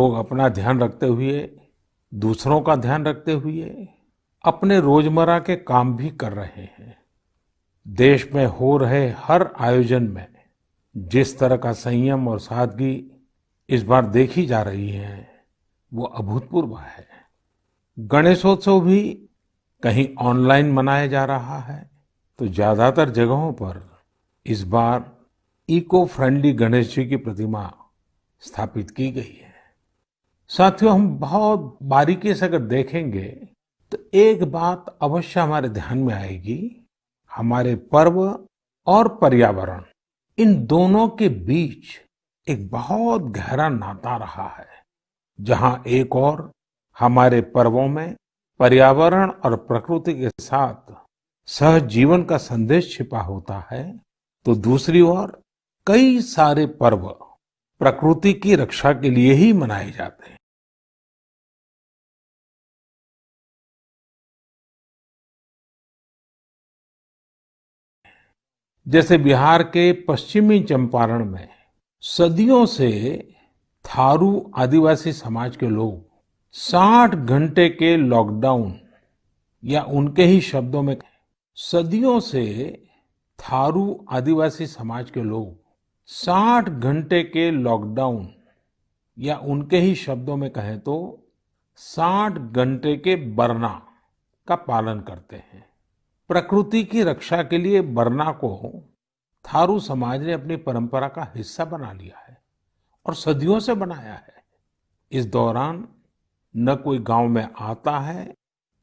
लोग अपना ध्यान रखते हुए, दूसरों का ध्यान रखते हुए अपने रोजमर्रा के काम भी कर रहे हैं। देश में हो रहे हर आयोजन में जिस तरह का संयम और सादगी इस बार देखी जा रही है, वो अभूतपूर्व है। गणेशोत्सव भी कहीं ऑनलाइन मनाया जा रहा है, तो ज्यादातर जगहों पर इस बार इको फ्रेंडली गणेश जी की प्रतिमा स्थापित की गई है। साथियों, हम बहुत बारीकी से अगर देखेंगे तो एक बात अवश्य हमारे ध्यान में आएगी। हमारे पर्व और पर्यावरण, इन दोनों के बीच एक बहुत गहरा नाता रहा है। जहां एक ओर हमारे पर्वों में पर्यावरण और प्रकृति के साथ सहजीवन का संदेश छिपा होता है, तो दूसरी ओर कई सारे पर्व प्रकृति की रक्षा के लिए ही मनाए जाते हैं। जैसे बिहार के पश्चिमी चंपारण में सदियों से थारू आदिवासी समाज के लोग 60 घंटे के लॉकडाउन, या उनके ही शब्दों में सदियों से थारू आदिवासी समाज के लोग 60 घंटे के लॉकडाउन, या उनके ही शब्दों में कहें तो 60 घंटे के बरना का पालन करते हैं। प्रकृति की रक्षा के लिए बरना को थारू समाज ने अपनी परंपरा का हिस्सा बना लिया है और सदियों से बनाया है। इस दौरान न कोई गांव में आता है,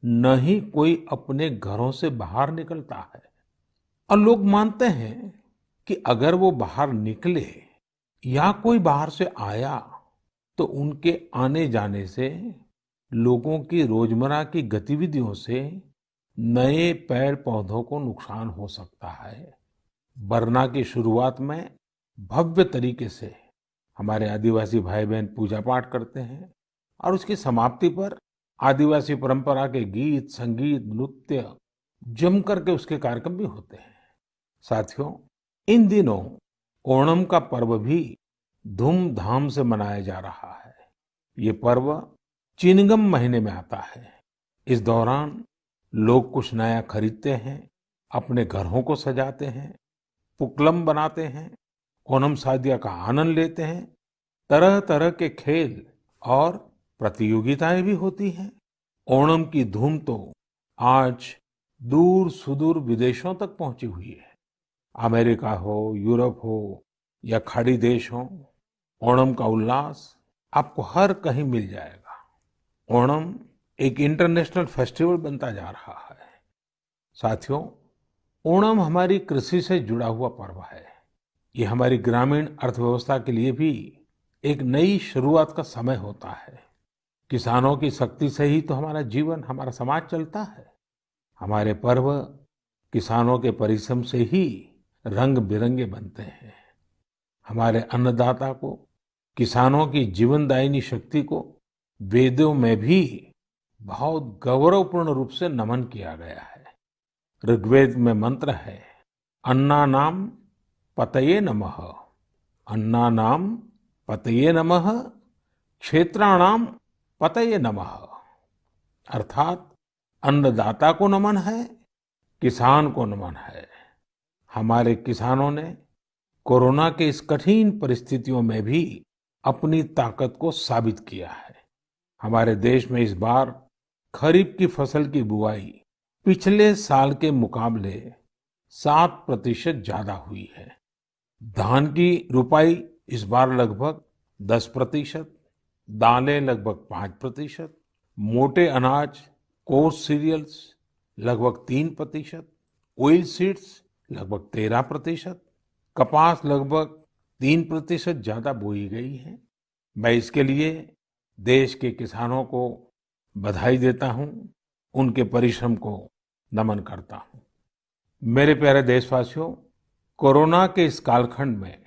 न ही कोई अपने घरों से बाहर निकलता है। और लोग मानते हैं कि अगर वो बाहर निकले या कोई बाहर से आया, तो उनके आने जाने से लोगों की रोजमर्रा की गतिविधियों से नए पेड़ पौधों को नुकसान हो सकता है। बरना की शुरुआत में भव्य तरीके से हमारे आदिवासी भाई बहन पूजा पाठ करते हैं और उसकी समाप्ति पर आदिवासी परंपरा के गीत, संगीत, नृत्य जम करके उसके कार्यक्रम भी होते हैं। साथियों, इन दिनों ओणम का पर्व भी धूमधाम से मनाया जा रहा है। ये पर्व चिनगम महीने में आता है। इस दौरान लोग कुछ नया खरीदते हैं, अपने घरों को सजाते हैं, पुक्कलम बनाते हैं, ओणम सादिया का आनंद लेते हैं। तरह तरह के खेल और प्रतियोगिताएं भी होती हैं। ओणम की धूम तो आज दूर सुदूर विदेशों तक पहुंची हुई है। अमेरिका हो, यूरोप हो या खाड़ी देश हो, ओणम का उल्लास आपको हर कहीं मिल जाएगा। ओणम एक इंटरनेशनल फेस्टिवल बनता जा रहा है। साथियों, ओणम हमारी कृषि से जुड़ा हुआ पर्व है। ये हमारी ग्रामीण अर्थव्यवस्था के लिए भी एक नई शुरुआत का समय होता है। किसानों की शक्ति से ही तो हमारा जीवन, हमारा समाज चलता है। हमारे पर्व किसानों के परिश्रम से ही रंग बिरंगे बनते हैं। हमारे अन्नदाता को, किसानों की जीवनदायिनी शक्ति को वेदों में भी बहुत गौरवपूर्ण रूप से नमन किया गया है। ऋग्वेद में मंत्र है, अन्नानाम पतये नमः, अन्नानाम पतये नमः, क्षेत्राणाम पतये नमः। अर्थात अन्नदाता को नमन है, किसान को नमन है। हमारे किसानों ने कोरोना के इस कठिन परिस्थितियों में भी अपनी ताकत को साबित किया है। हमारे देश में इस बार खरीफ की फसल की बुआई पिछले साल के मुकाबले 7% ज्यादा हुई है। धान की रुपाई इस बार लगभग 10%, दालें लगभग 5%, मोटे अनाज, कोर्स सीरियल्स लगभग 3%, ऑयल सीड्स लगभग 13%, कपास लगभग 3% ज्यादा बोई गई है। मैं इसके लिए देश के किसानों को बधाई देता हूं, उनके परिश्रम को नमन करता हूं। मेरे प्यारे देशवासियों, कोरोना के इस कालखंड में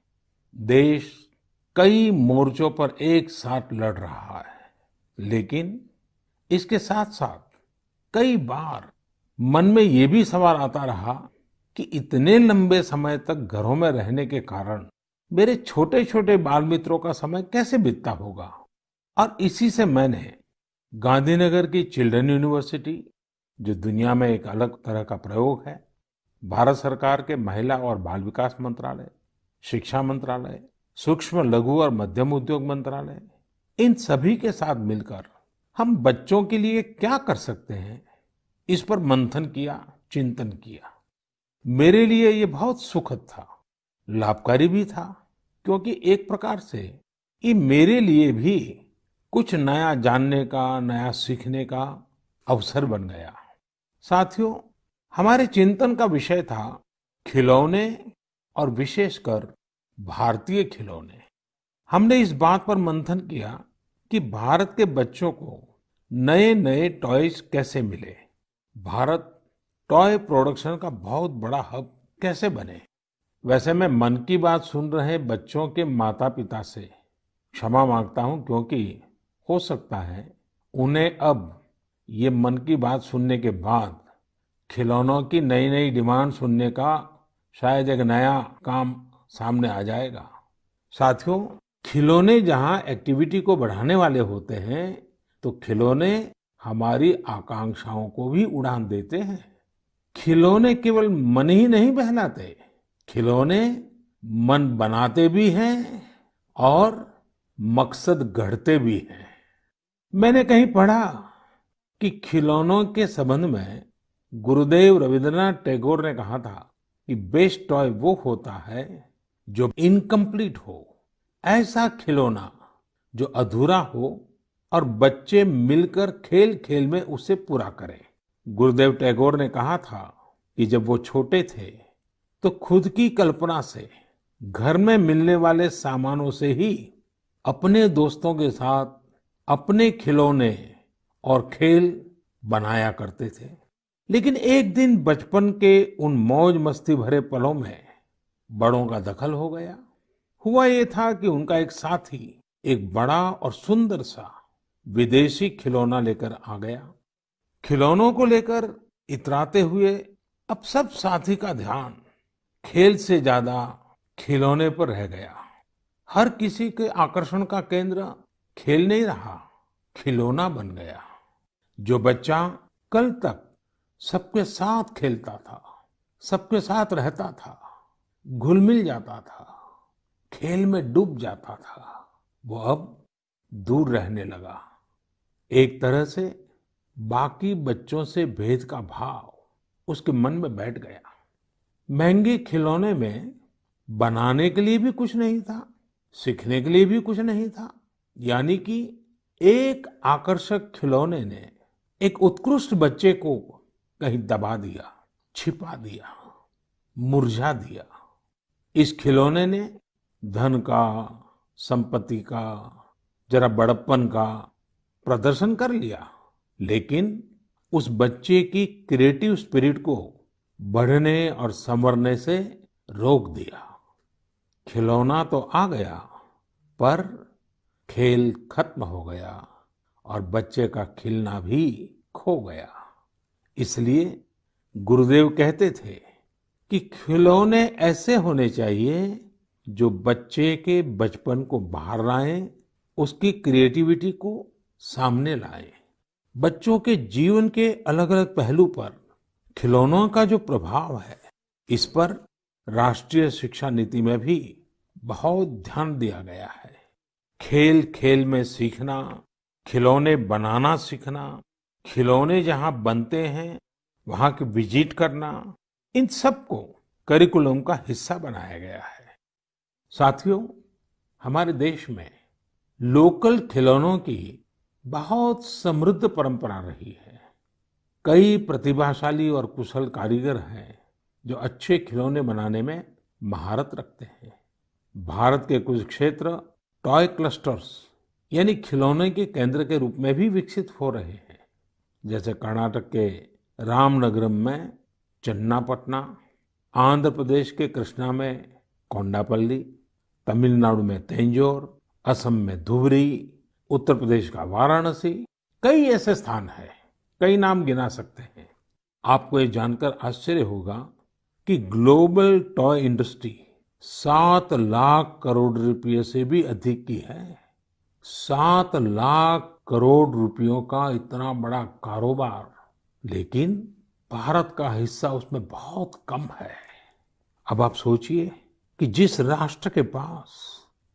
देश कई मोर्चों पर एक साथ लड़ रहा है, लेकिन इसके साथ साथ कई बार मन में ये भी सवाल आता रहा कि इतने लंबे समय तक घरों में रहने के कारण मेरे छोटे छोटे बाल मित्रों का समय कैसे बीतता होगा। और इसी से मैंने गांधीनगर की चिल्ड्रन यूनिवर्सिटी, जो दुनिया में एक अलग तरह का प्रयोग है, भारत सरकार के महिला और बाल विकास मंत्रालय, शिक्षा मंत्रालय, सूक्ष्म लघु और मध्यम उद्योग मंत्रालय, इन सभी के साथ मिलकर हम बच्चों के लिए क्या कर सकते हैं, इस पर मंथन किया, चिंतन किया। मेरे लिए ये बहुत सुखद था, लाभकारी भी था, क्योंकि एक प्रकार से ये मेरे लिए भी कुछ नया जानने का, नया सीखने का अवसर बन गया। साथियों, हमारे चिंतन का विषय था खिलौने और विशेषकर भारतीय खिलौने। हमने इस बात पर मंथन किया कि भारत के बच्चों को नए नए टॉयज कैसे मिले, भारत टॉय प्रोडक्शन का बहुत बड़ा हब कैसे बने। वैसे मैं मन की बात सुन रहे बच्चों के माता पिता से क्षमा मांगता हूं, क्योंकि हो सकता है उन्हें अब ये मन की बात सुनने के बाद खिलौनों की नई नई डिमांड सुनने का शायद एक नया काम सामने आ जाएगा। साथियों, खिलौने जहां एक्टिविटी को बढ़ाने वाले होते हैं, तो खिलौने हमारी आकांक्षाओं को भी उड़ान देते हैं। खिलौने केवल मन ही नहीं बहलाते, खिलौने मन बनाते भी हैं और मकसद गढ़ते भी हैं। मैंने कहीं पढ़ा कि खिलौनों के संबंध में गुरुदेव रविंद्रनाथ टैगोर ने कहा था कि बेस्ट टॉय वो होता है जो इनकम्प्लीट हो, ऐसा खिलौना जो अधूरा हो और बच्चे मिलकर खेल खेल में उसे पूरा करें। गुरुदेव टैगोर ने कहा था कि जब वो छोटे थे तो खुद की कल्पना से घर में मिलने वाले सामानों से ही अपने दोस्तों के साथ अपने खिलौने और खेल बनाया करते थे। लेकिन एक दिन बचपन के उन मौज मस्ती भरे पलों में बड़ों का दखल हो गया। हुआ ये था कि उनका एक साथी एक बड़ा और सुंदर सा विदेशी खिलौना लेकर आ गया। खिलौनों को लेकर इतराते हुए अब सब साथी का ध्यान खेल से ज्यादा खिलौने पर रह गया। हर किसी के आकर्षण का केंद्र खेल नहीं रहा, खिलौना बन गया। जो बच्चा कल तक सबके साथ खेलता था, सबके साथ रहता था, घुल मिल जाता था, खेल में डूब जाता था, वो अब दूर रहने लगा। एक तरह से बाकी बच्चों से भेद का भाव उसके मन में बैठ गया। महंगे खिलौने में बनाने के लिए भी कुछ नहीं था, सीखने के लिए भी कुछ नहीं था। यानी कि एक आकर्षक खिलौने ने एक उत्कृष्ट बच्चे को कहीं दबा दिया, छिपा दिया, मुरझा दिया। इस खिलौने ने धन का, संपत्ति का, जरा बड़प्पन का प्रदर्शन कर लिया, लेकिन उस बच्चे की क्रिएटिव स्पिरिट को बढ़ने और संवरने से रोक दिया। खिलौना तो आ गया, पर खेल खत्म हो गया और बच्चे का खिलना भी खो गया। इसलिए गुरुदेव कहते थे कि खिलौने ऐसे होने चाहिए जो बच्चे के बचपन को बाहर लाएं, उसकी क्रिएटिविटी को सामने लाएं। बच्चों के जीवन के अलग अलग पहलू पर खिलौनों का जो प्रभाव है, इस पर राष्ट्रीय शिक्षा नीति में भी बहुत ध्यान दिया गया है। खेल खेल में सीखना, खिलौने बनाना सीखना, खिलौने जहां बनते हैं वहां की विजिट करना, इन सबको करिकुलम का हिस्सा बनाया गया है। साथियों, हमारे देश में लोकल खिलौनों की बहुत समृद्ध परंपरा रही है। कई प्रतिभाशाली और कुशल कारीगर हैं जो अच्छे खिलौने बनाने में महारत रखते हैं। भारत के कुछ क्षेत्र टॉय क्लस्टर्स यानी खिलौने के केंद्र के रूप में भी विकसित हो रहे हैं। जैसे कर्नाटक के रामनगरम में चन्नापटना, आंध्र प्रदेश के कृष्णा में कोंडापल्ली, तमिलनाडु में तंजौर, असम में धुबरी, उत्तर प्रदेश का वाराणसी, कई ऐसे स्थान हैं, कई नाम गिना सकते हैं। आपको ये जानकर आश्चर्य होगा कि global toy industry 7 lakh crore रुपए से भी अधिक की है। 7 लाख करोड़ रुपयों का इतना बड़ा कारोबार, लेकिन भारत का हिस्सा उसमें बहुत कम है। अब आप सोचिए कि जिस राष्ट्र के पास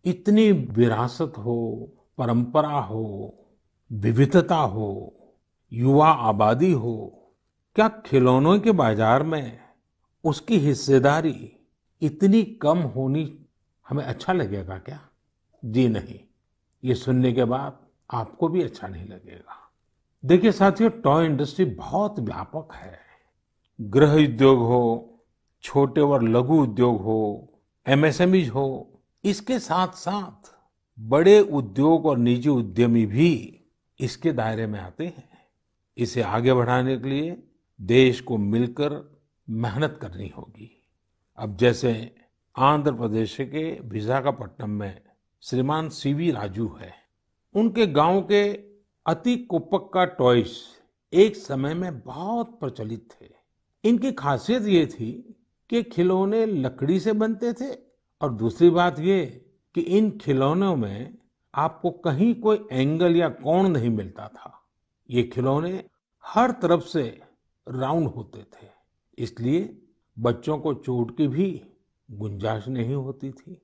इतनी विरासत हो, परंपरा हो, विविधता हो, युवा आबादी हो, क्या खिलौनों के बाजार में उसकी हिस्सेदारी इतनी कम होनी हमें अच्छा लगेगा क्या? जी नहीं, ये सुनने के बाद आपको भी अच्छा नहीं लगेगा। देखिए साथियों, टॉय इंडस्ट्री बहुत व्यापक है। गृह उद्योग हो, छोटे और लघु उद्योग हो, एमएसएमईज हो, इसके साथ साथ बड़े उद्योग और निजी उद्यमी भी इसके दायरे में आते हैं। इसे आगे बढ़ाने के लिए देश को मिलकर मेहनत करनी होगी। अब जैसे आंध्र प्रदेश के विशाखापट्टनम में श्रीमान सीवी राजू है। उनके गांव के अति कोप्पका टॉयज एक समय में बहुत प्रचलित थे। इनकी खासियत ये थी कि खिलौने लकड़ी से बनते थे और दूसरी बात ये कि इन खिलौनों में आपको कहीं कोई एंगल या कोण नहीं मिलता था। ये खिलौने हर तरफ से राउंड होते थे, इसलिए बच्चों को चोट की भी गुंजाइश नहीं होती थी।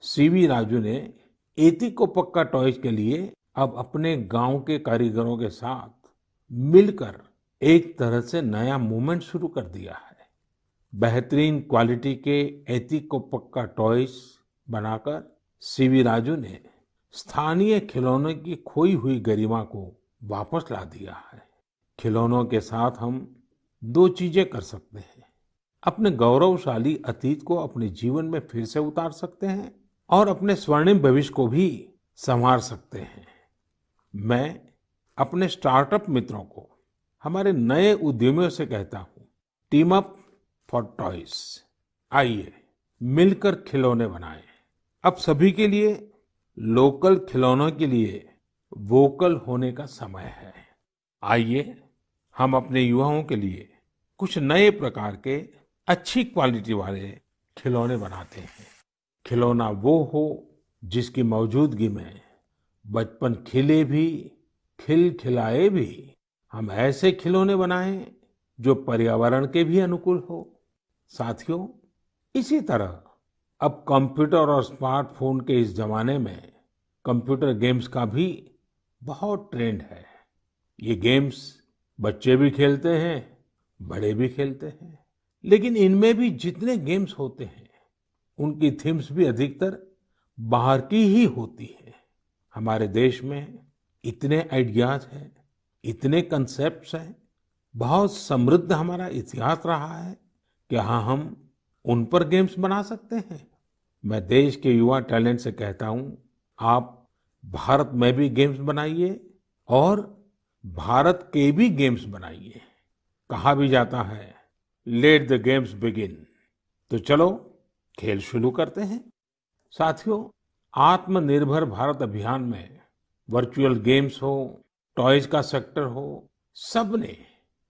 सीवी राजू ने एतिकोप्पका टॉयज के लिए अब अपने गांव के कारीगरों के साथ मिलकर एक तरह से नया मूवमेंट शुरू कर दिया है। बेहतरीन क्वालिटी के एतिकोप्पका टॉयज बनाकर सीवी राजू ने स्थानीय खिलौनों की खोई हुई गरिमा को वापस ला दिया है। खिलौनों के साथ हम दो चीजें कर सकते हैं। अपने गौरवशाली अतीत को अपने जीवन में फिर से उतार सकते हैं और अपने स्वर्णिम भविष्य को भी संवार सकते हैं। मैं अपने स्टार्टअप मित्रों को, हमारे नए उद्यमियों से कहता हूँ, टीम अप फॉर टॉयज। आइए मिलकर खिलौने बनाएं। अब सभी के लिए लोकल खिलौनों के लिए वोकल होने का समय है। आइए हम अपने युवाओं के लिए कुछ नए प्रकार के अच्छी क्वालिटी वाले खिलौने बनाते हैं। खिलौना वो हो जिसकी मौजूदगी में बचपन खिले भी, खिलखिलाए भी। हम ऐसे खिलौने बनाएं जो पर्यावरण के भी अनुकूल हो। साथियों, इसी तरह अब कंप्यूटर और स्मार्टफोन के इस जमाने में कंप्यूटर गेम्स का भी बहुत ट्रेंड है। ये गेम्स बच्चे भी खेलते हैं, बड़े भी खेलते हैं, लेकिन इनमें भी जितने गेम्स होते हैं उनकी थीम्स भी अधिकतर बाहर की ही होती है। हमारे देश में इतने आइडियाज हैं, इतने कंसेप्ट्स हैं, बहुत समृद्ध हमारा इतिहास रहा है। क्या हाँ हम उन पर गेम्स बना सकते हैं? मैं देश के युवा टैलेंट से कहता हूँ, आप भारत में भी गेम्स बनाइए और भारत के भी गेम्स बनाइए। कहा भी जाता है, लेट द गेम्स बिगिन। तो चलो खेल शुरू करते हैं। साथियों, आत्मनिर्भर भारत अभियान में वर्चुअल गेम्स हो, टॉयज का सेक्टर हो, सबने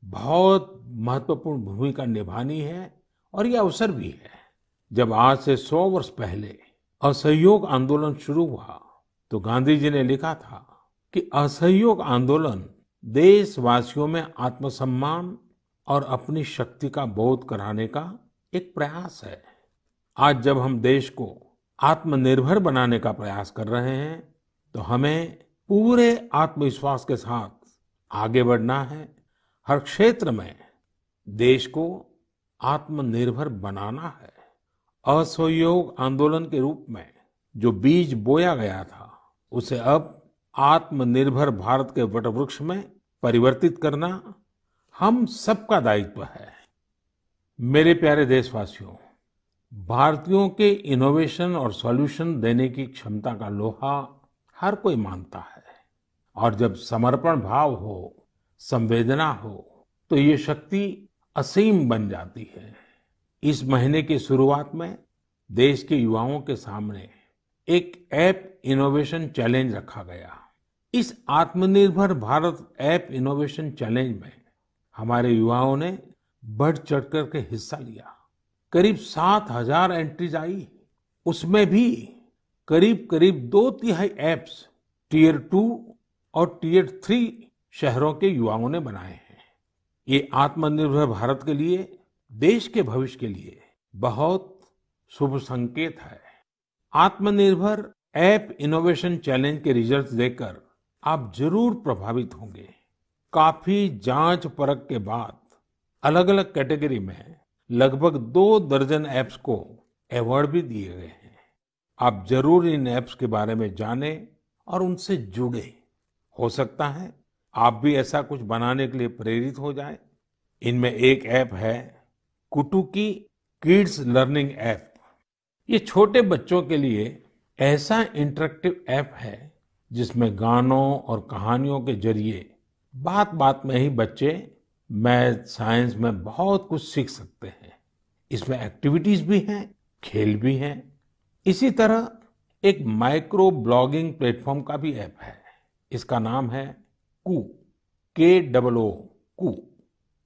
बहुत महत्वपूर्ण भूमिका निभानी है और ये अवसर भी है। जब आज से 100 वर्ष पहले असहयोग आंदोलन शुरू हुआ तो गांधी जी ने लिखा था कि असहयोग आंदोलन देशवासियों में आत्मसम्मान और अपनी शक्ति का बोध कराने का एक प्रयास है। आज जब हम देश को आत्मनिर्भर बनाने का प्रयास कर रहे हैं तो हमें पूरे आत्मविश्वास के साथ आगे बढ़ना है। हर क्षेत्र में देश को आत्मनिर्भर बनाना है। असहयोग आंदोलन के रूप में जो बीज बोया गया था उसे अब आत्मनिर्भर भारत के वटवृक्ष में परिवर्तित करना हम सबका दायित्व है। मेरे प्यारे देशवासियों, भारतीयों के इनोवेशन और सॉल्यूशन देने की क्षमता का लोहा हर कोई मानता है और जब समर्पण भाव हो, संवेदना हो, तो ये शक्ति असीम बन जाती है। इस महीने की शुरुआत में देश के युवाओं के सामने एक ऐप इनोवेशन चैलेंज रखा गया। इस आत्मनिर्भर भारत ऐप इनोवेशन चैलेंज में हमारे युवाओं ने बढ़ चढ़कर के हिस्सा लिया। करीब 7,000 एंट्रीज आई। उसमें भी करीब करीब 2 तिहाई ऐप्स टियर 2 और टियर 3 शहरों के युवाओं ने बनाए हैं। ये आत्मनिर्भर भारत के लिए, देश के भविष्य के लिए बहुत शुभ संकेत है। आत्मनिर्भर ऐप इनोवेशन चैलेंज के रिजल्ट्स देखकर आप जरूर प्रभावित होंगे। काफी जांच परख के बाद अलग-अलग कैटेगरी में लगभग 2 दर्जन ऐप्स को अवार्ड भी दिए गए हैं। आप जरूर इन ऐप्स के बारे में जानें और उनसे जुड़े। हो सकता है आप भी ऐसा कुछ बनाने के लिए प्रेरित हो जाएं। इनमें एक ऐप है कुटुकी किड्स लर्निंग ऐप। ये छोटे बच्चों के लिए ऐसा इंटरेक्टिव ऐप है जिसमें गानों और कहानियों के जरिए बात बात में ही बच्चे मैथ साइंस में बहुत कुछ सीख सकते हैं। इसमें एक्टिविटीज भी हैं, खेल भी हैं। इसी तरह एक माइक्रो ब्लॉगिंग प्लेटफॉर्म का भी ऐप है। इसका नाम है कू, KOO कू।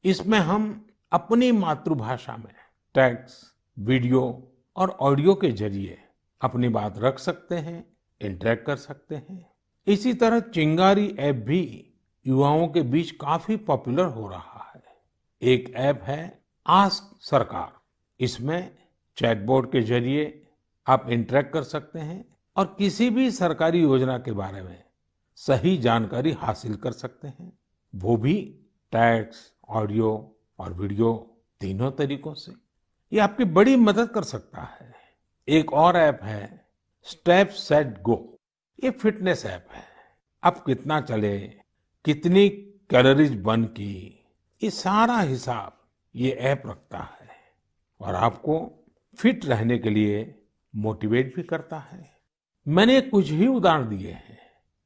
इसमें हम अपनी मातृभाषा में टेक्स्ट, वीडियो और ऑडियो के जरिए अपनी बात रख सकते हैं, इंटरेक्ट कर सकते हैं। इसी तरह चिंगारी ऐप भी युवाओं के बीच काफी पॉपुलर हो रहा है। एक ऐप है आस्क सरकार। इसमें चैटबॉट के जरिए आप इंटरेक्ट कर सकते हैं और किसी भी सरकारी योजना के बारे में सही जानकारी हासिल कर सकते हैं, वो भी टेक्स्ट, ऑडियो और वीडियो तीनों तरीकों से। ये आपकी बड़ी मदद कर सकता है। एक और ऐप है स्टेप सेट गो। ये फिटनेस ऐप है। आप कितना चले, कितनी कैलोरीज बर्न की, ये सारा हिसाब ये ऐप रखता है और आपको फिट रहने के लिए मोटिवेट भी करता है। मैंने कुछ ही उदाहरण दिए हैं।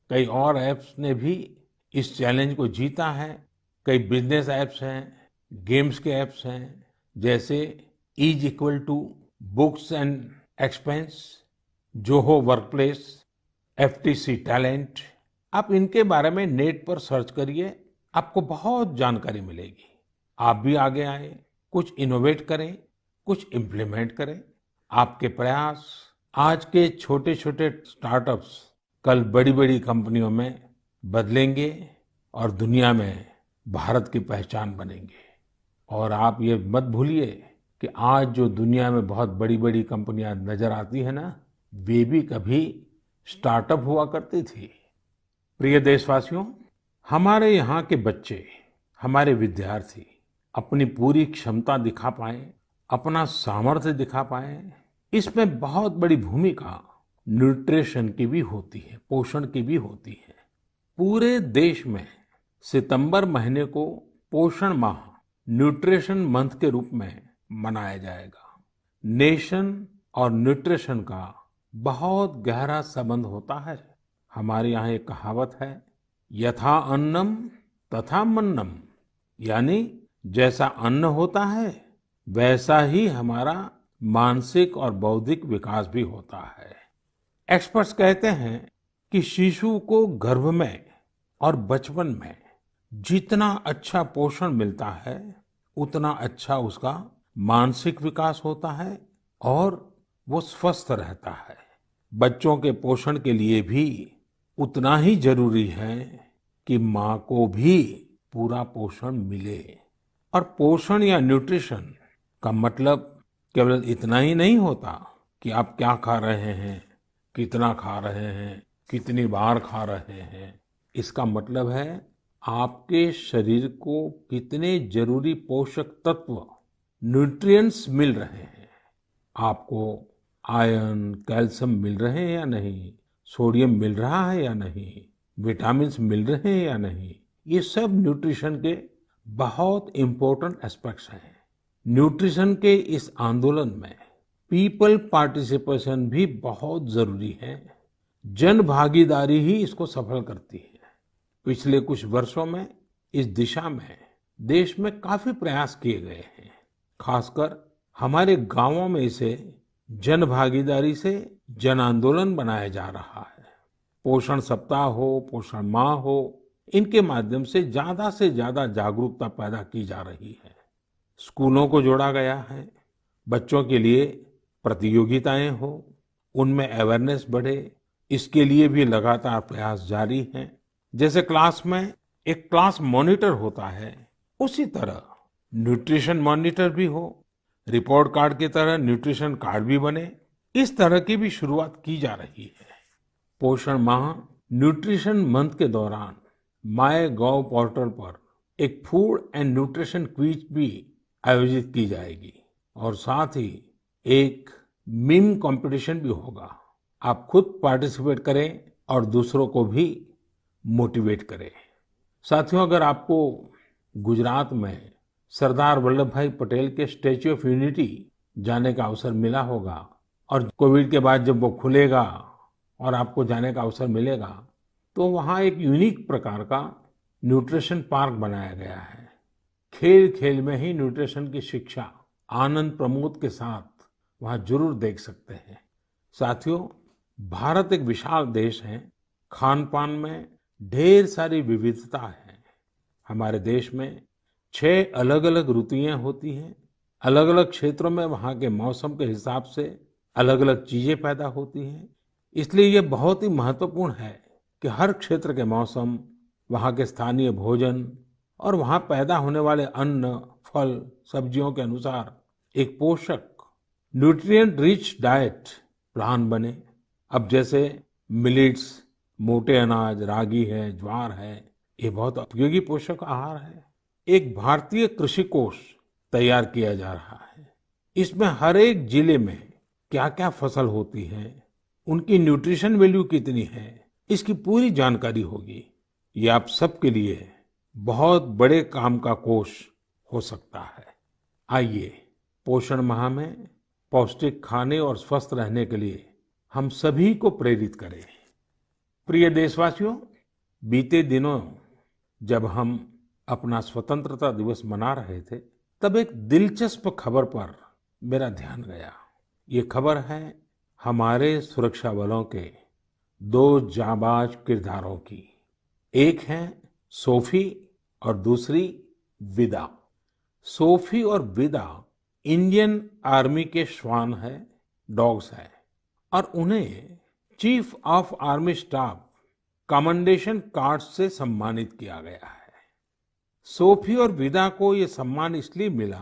कई और ऐप्स ने भी इस चैलेंज को जीता है। कई बिजनेस ऐप्स हैं, गेम्स के ऐप्स हैं, जैसे is equal to books and expense, Zoho workplace, FTC talent. आप इनके बारे में नेट पर सर्च करिए, आपको बहुत जानकारी मिलेगी। आप भी आगे आए, कुछ इनोवेट करें, कुछ इम्प्लीमेंट करें। आपके प्रयास आज के छोटे छोटे स्टार्टअप्स कल बड़ी बड़ी कंपनियों में बदलेंगे और दुनिया में भारत की पहचान बनेंगे। और आप ये मत भूलिए कि आज जो दुनिया में बहुत बड़ी बड़ी कंपनियां नजर आती है ना, वे भी कभी स्टार्टअप हुआ करती थी। प्रिय देशवासियों, हमारे यहाँ के बच्चे, हमारे विद्यार्थी अपनी पूरी क्षमता दिखा पाए, अपना सामर्थ्य दिखा पाए, इसमें बहुत बड़ी भूमिका न्यूट्रिशन की भी होती है, पोषण की भी होती है। पूरे देश में सितंबर महीने को पोषण माह, न्यूट्रिशन मंथ के रूप में मनाया जाएगा। नेशन और न्यूट्रिशन का बहुत गहरा संबंध होता है। हमारे यहाँ एक कहावत है, यथा अन्नम तथा मन्नम, यानी जैसा अन्न होता है वैसा ही हमारा मानसिक और बौद्धिक विकास भी होता है। एक्सपर्ट्स कहते हैं कि शिशु को गर्भ में और बचपन में जितना अच्छा पोषण मिलता है, उतना अच्छा उसका मानसिक विकास होता है और वो स्वस्थ रहता है। बच्चों के पोषण के लिए भी उतना ही जरूरी है कि माँ को भी पूरा पोषण मिले। और पोषण या न्यूट्रिशन का मतलब केवल इतना ही नहीं होता कि आप क्या खा रहे हैं, कितना खा रहे हैं, कितनी बार खा रहे हैं। इसका मतलब है आपके शरीर को कितने जरूरी पोषक तत्व, न्यूट्रिएंट्स मिल रहे हैं। आपको आयरन, कैल्शियम मिल रहे हैं या नहीं, सोडियम मिल रहा है या नहीं, विटामिन्स मिल रहे हैं या नहीं, ये सब न्यूट्रिशन के बहुत इंपॉर्टेंट एस्पेक्ट्स हैं। न्यूट्रिशन के इस आंदोलन में पीपल पार्टिसिपेशन भी बहुत जरूरी है। जन भागीदारी ही इसको सफल करती है। पिछले कुछ वर्षों में इस दिशा में देश में काफी प्रयास किए गए हैं। खासकर हमारे गांवों में इसे जन भागीदारी से जन आंदोलन बनाया जा रहा है। पोषण सप्ताह हो, पोषण माह हो, इनके माध्यम से ज्यादा जागरूकता पैदा की जा रही है। स्कूलों को जोड़ा गया है, बच्चों के लिए प्रतियोगिताएं हो, उनमें अवेयरनेस बढ़े, इसके लिए भी लगातार प्रयास जारी हैं। जैसे क्लास में एक क्लास मॉनिटर होता है, उसी तरह न्यूट्रिशन मॉनिटर भी हो, रिपोर्ट कार्ड की तरह न्यूट्रिशन कार्ड भी बने, इस तरह की भी शुरुआत की जा रही है। पोषण माह न्यूट्रिशन मंथ के दौरान माय गॉव पोर्टल पर एक फूड एंड न्यूट्रिशन क्विज भी आयोजित की जाएगी और साथ ही एक मीम कंपटीशन भी होगा। आप खुद पार्टिसिपेट करें और दूसरों को भी मोटिवेट करें। साथियों, अगर आपको गुजरात में सरदार वल्लभ भाई पटेल के स्टैच्यू ऑफ यूनिटी जाने का अवसर मिला होगा और कोविड के बाद जब वो खुलेगा और आपको जाने का अवसर मिलेगा, तो वहाँ एक यूनिक प्रकार का न्यूट्रिशन पार्क बनाया गया है। खेल खेल में ही न्यूट्रिशन की शिक्षा आनंद प्रमोद के साथ वहाँ जरूर देख सकते हैं। साथियों, भारत एक विशाल देश है। खान पान में ढेर सारी विविधता है। हमारे देश में 6 अलग-अलग ऋतुएं होती हैं। अलग-अलग क्षेत्रों में वहाँ के मौसम के हिसाब से अलग-अलग चीजें पैदा होती हैं। इसलिए ये बहुत ही महत्वपूर्ण है कि हर क्षेत्र के मौसम, वहाँ के स्थानीय भोजन और वहाँ पैदा होने वाले अन्न, फल, सब्जियों के अनुसार एक पोषक न्यूट्रिएंट रिच डाइट प्लान बने। अब जैसे मिलेट्स, मोटे अनाज, रागी है, ज्वार है, ये बहुत उपयोगी पोषक आहार है। एक भारतीय कृषि कोष तैयार किया जा रहा है। इसमें हर एक जिले में क्या क्या फसल होती है, उनकी न्यूट्रिशन वैल्यू कितनी है, इसकी पूरी जानकारी होगी। ये आप सबके लिए बहुत बड़े काम का कोष हो सकता है। आइए, पोषण माह में पौष्टिक खाने और स्वस्थ रहने के लिए हम सभी को प्रेरित करें। प्रिय देशवासियों, बीते दिनों जब हम अपना स्वतंत्रता दिवस मना रहे थे, तब एक दिलचस्प खबर पर मेरा ध्यान गया। ये खबर है हमारे सुरक्षा बलों के 2 जाबाज किरदारों की। एक है सोफी और दूसरी विदा। सोफी और विदा इंडियन आर्मी के श्वान है, डॉग्स है, और उन्हें chief of army staff commendation card से सम्मानित किया गया है। सोफी और विदा को ये सम्मान इसलिए मिला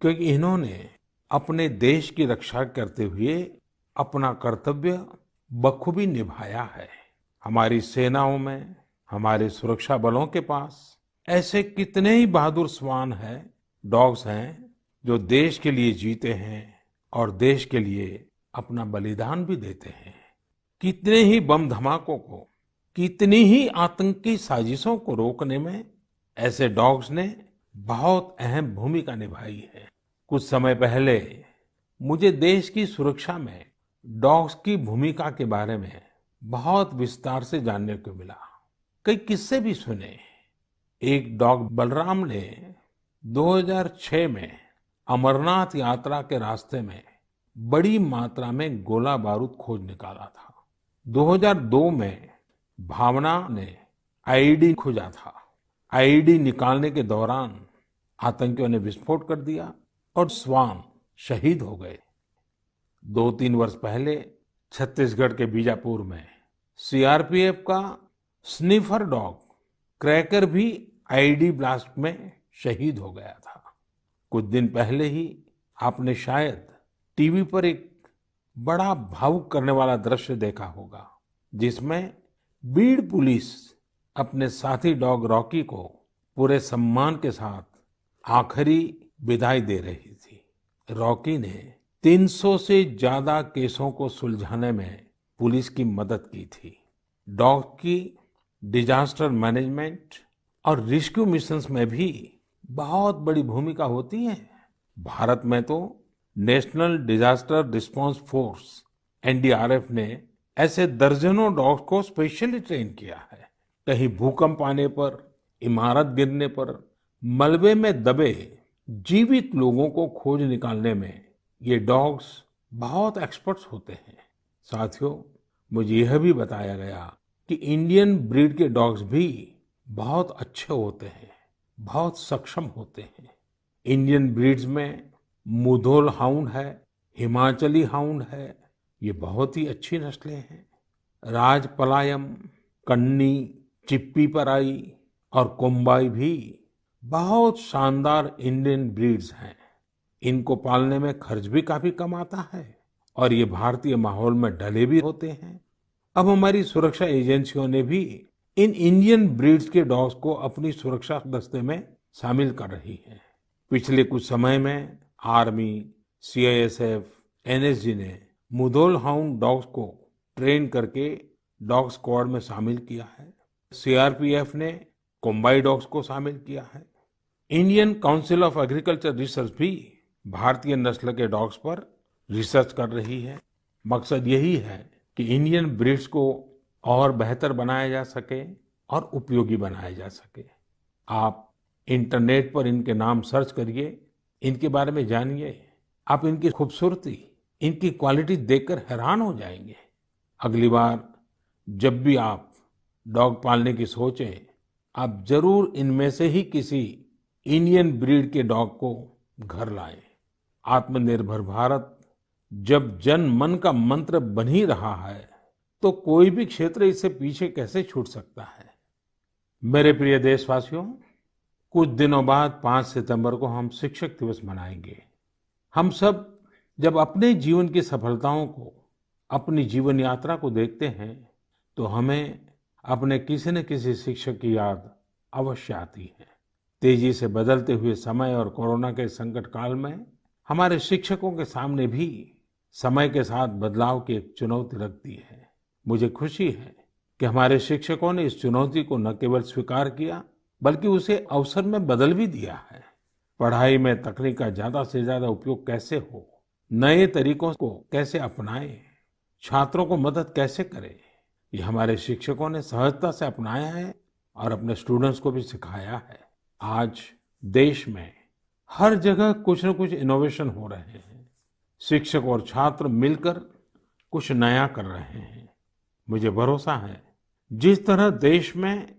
क्योंकि इन्होंने अपने देश की रक्षा करते हुए अपना कर्तव्य बखूबी निभाया है। हमारी सेनाओं में, हमारे सुरक्षा बलों के पास ऐसे कितने ही बहादुर श्वान हैं, डॉग्स हैं, जो देश के लिए जीते हैं और देश के लिए अपना बलिदान भी देते हैं। कितने ही बम धमाकों को, कितनी ही आतंकी साजिशों को रोकने में ऐसे डॉग्स ने बहुत अहम भूमिका निभाई है। कुछ समय पहले मुझे देश की सुरक्षा में डॉग्स की भूमिका के बारे में बहुत विस्तार से जानने को मिला। कई किस्से भी सुने। एक डॉग बलराम ने 2006 में अमरनाथ यात्रा के रास्ते में बड़ी मात्रा में गोला बारूद खोज निकाला था। 2002 में भावना ने आईईडी खोजा था। आईईडी निकालने के दौरान आतंकियों ने विस्फोट कर दिया और श्वान शहीद हो गए। 2-3 वर्ष पहले छत्तीसगढ़ के बीजापुर में सीआरपीएफ का स्निफर डॉग क्रैकर भी आईईडी ब्लास्ट में शहीद हो गया था। कुछ दिन पहले ही आपने शायद टीवी पर एक बड़ा भावुक करने वाला दृश्य देखा होगा, जिसमें बीड़ पुलिस अपने साथी डॉग रॉकी को पूरे सम्मान के साथ आखिरी विदाई दे रही थी। रॉकी ने 300 से ज्यादा केसों को सुलझाने में पुलिस की मदद की थी। डॉग की डिजास्टर मैनेजमेंट और रेस्क्यू मिशंस में भी बहुत बड़ी भूमिका होती है। भारत में तो national disaster response force NDRF ने ऐसे दर्जनों डॉग्स को स्पेशली ट्रेन किया है। कहीं भूकंप आने पर, इमारत गिरने पर, मलबे में दबे जीवित लोगों को खोज निकालने में ये डॉग्स बहुत एक्सपर्ट्स होते हैं। साथियों, मुझे यह भी बताया गया कि इंडियन ब्रीड के डॉग्स भी बहुत अच्छे होते हैं, बहुत सक्षम होते हैं। इंडियन ब्रीड्स में मुधोल हाउंड है, हिमाचली हाउंड है, ये बहुत ही अच्छी नस्लें हैं। राजपलायम, कन्नी, चिप्पीपराई और कोम्बाई भी बहुत शानदार इंडियन ब्रीड्स हैं। इनको पालने में खर्च भी काफी कम आता है और ये भारतीय माहौल में ढले भी होते हैं। अब हमारी सुरक्षा एजेंसियों ने भी इन इंडियन ब्रीड्स के डॉग्स को अपनी सुरक्षा दस्ते में शामिल कर रही है। पिछले कुछ समय में आर्मी, सीआईएसएफ, एनएसजी ने मुधोल हाउंड डॉग्स को ट्रेन करके डॉग स्क्वाड में शामिल किया है। सीआरपीएफ ने कोम्बाई डॉग्स को शामिल किया है। Indian council of agriculture research भी भारतीय नस्ल के डॉग्स पर रिसर्च कर रही है। मकसद यही है कि इंडियन ब्रीड्स को और बेहतर बनाया जा सके और उपयोगी बनाया जा सके। आप इंटरनेट पर इनके नाम सर्च करिए, इनके बारे में जानिए। आप इनकी खूबसूरती, इनकी क्वालिटी देखकर हैरान हो जाएंगे। अगली बार जब भी आप डॉग पालने की सोचें, आप जरूर इनमें से ही किसी इंडियन ब्रीड के डॉग को घर लाएं। आत्मनिर्भर भारत जब जन मन का मंत्र बन ही रहा है, तो कोई भी क्षेत्र इससे पीछे कैसे छूट सकता है। मेरे प्रिय देशवासियों, कुछ दिनों बाद 5 सितंबर को हम शिक्षक दिवस मनाएंगे। हम सब जब अपने जीवन की सफलताओं को, अपनी जीवन यात्रा को देखते हैं, तो हमें अपने किसी न किसी शिक्षक की याद अवश्य आती है। तेजी से बदलते हुए समय और कोरोना के संकट काल में हमारे शिक्षकों के सामने भी समय के साथ बदलाव की एक चुनौती रख दी है। मुझे खुशी है कि हमारे शिक्षकों ने इस चुनौती को न केवल स्वीकार किया, बल्कि उसे अवसर में बदल भी दिया है। पढ़ाई में तकनीक का ज्यादा से ज्यादा उपयोग कैसे हो, नए तरीकों को कैसे अपनाएं, छात्रों को मदद कैसे करें, ये हमारे शिक्षकों ने सहजता से अपनाया है और अपने स्टूडेंट्स को भी सिखाया है। आज देश में हर जगह कुछ न कुछ इनोवेशन हो रहे हैं। शिक्षक और छात्र मिलकर कुछ नया कर रहे हैं। मुझे भरोसा है, जिस तरह देश में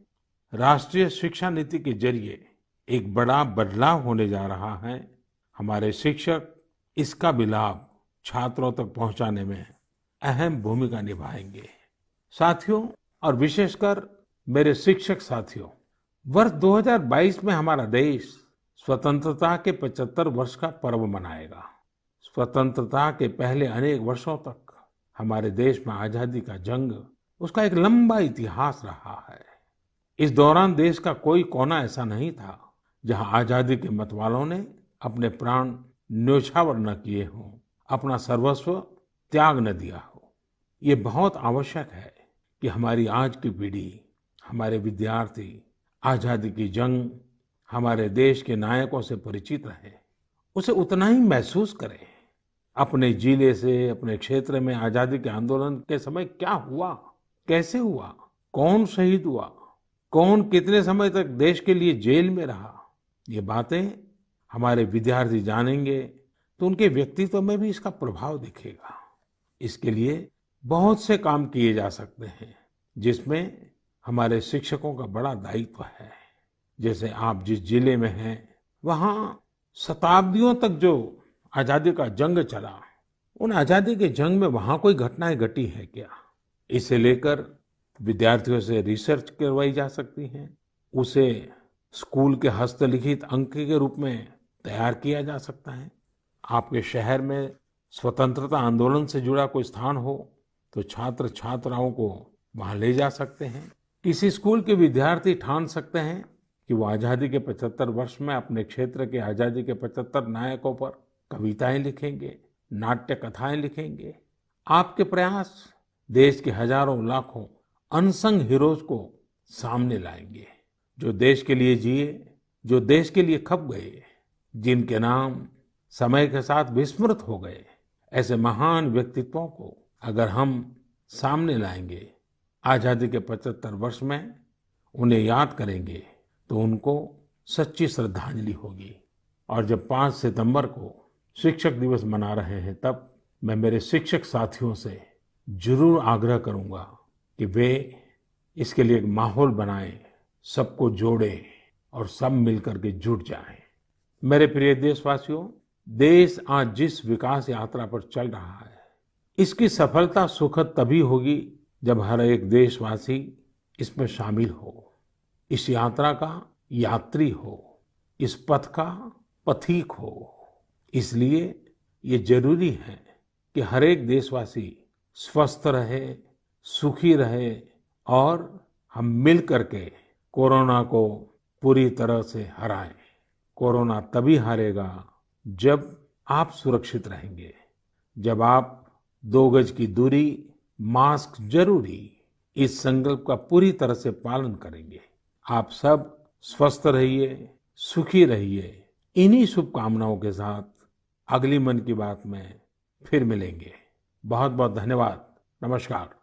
राष्ट्रीय शिक्षा नीति के जरिए एक बड़ा बदलाव होने जा रहा है, हमारे शिक्षक इसका भी लाभ छात्रों तक पहुंचाने में अहम भूमिका निभाएंगे। साथियों, और विशेषकर मेरे शिक्षक साथियों, वर्ष 2022 में हमारा देश स्वतंत्रता के 75 वर्ष का पर्व मनाएगा। स्वतंत्रता के पहले अनेक वर्षों तक हमारे देश में आजादी का जंग, उसका एक लंबा इतिहास रहा है। इस दौरान देश का कोई कोना ऐसा नहीं था जहां आजादी के मतवालों ने अपने प्राण न्योछावर न किए हों, अपना सर्वस्व त्याग न दिया हो। ये बहुत आवश्यक है कि हमारी आज की पीढ़ी, हमारे विद्यार्थी आजादी की जंग, हमारे देश के नायकों से परिचित रहे, उसे उतना ही महसूस करें। अपने जिले से, अपने क्षेत्र में आजादी के आंदोलन के समय क्या हुआ, कैसे हुआ, कौन शहीद हुआ, कौन कितने समय तक देश के लिए जेल में रहा, ये बातें हमारे विद्यार्थी जानेंगे तो उनके व्यक्तित्व में भी इसका प्रभाव दिखेगा। इसके लिए बहुत से काम किए जा सकते हैं, जिसमें हमारे शिक्षकों का बड़ा दायित्व है। जैसे आप जिस जिले में हैं, वहां शताब्दियों तक जो आजादी का जंग चला, उन आजादी के जंग में वहां कोई घटनाएं घटी है क्या, इसे लेकर विद्यार्थियों से रिसर्च करवाई जा सकती है। उसे स्कूल के हस्तलिखित अंक के रूप में तैयार किया जा सकता है। आपके शहर में स्वतंत्रता आंदोलन से जुड़ा कोई स्थान हो तो छात्र छात्राओं को वहां ले जा सकते हैं। किसी स्कूल के विद्यार्थी ठान सकते हैं कि वो आजादी के 75 वर्ष में अपने क्षेत्र के आजादी के 75 नायकों पर कविताएं लिखेंगे, नाट्य कथाएं लिखेंगे। आपके प्रयास देश के हजारों लाखों अनसंग हीरोज को सामने लाएंगे, जो देश के लिए जिए, जो देश के लिए खप गए, जिनके नाम समय के साथ विस्मृत हो गए। ऐसे महान व्यक्तित्वों को अगर हम सामने लाएंगे, आजादी के 75 वर्ष में उन्हें याद करेंगे, तो उनको सच्ची श्रद्धांजलि होगी। और जब 5 सितंबर को शिक्षक दिवस मना रहे हैं, तब मैं मेरे शिक्षक साथियों से जरूर आग्रह करूंगा कि वे इसके लिए एक माहौल बनाएं, सबको जोड़ें और सब मिलकर के जुट जाएं। मेरे प्रिय देशवासियों, देश आज जिस विकास यात्रा पर चल रहा है, इसकी सफलता सुखद तभी होगी जब हर एक देशवासी इसमें शामिल हो, इस यात्रा का यात्री हो, इस पथ का पथिक हो। इसलिए ये जरूरी है कि हर एक देशवासी स्वस्थ रहे, सुखी रहे और हम मिल करके कोरोना को पूरी तरह से हराएं। कोरोना तभी हारेगा जब आप सुरक्षित रहेंगे, जब आप 2 गज की दूरी, मास्क जरूरी, इस संकल्प का पूरी तरह से पालन करेंगे। आप सब स्वस्थ रहिए, सुखी रहिए। इन्हीं शुभकामनाओं के साथ अगली मन की बात में फिर मिलेंगे। बहुत बहुत धन्यवाद। नमस्कार।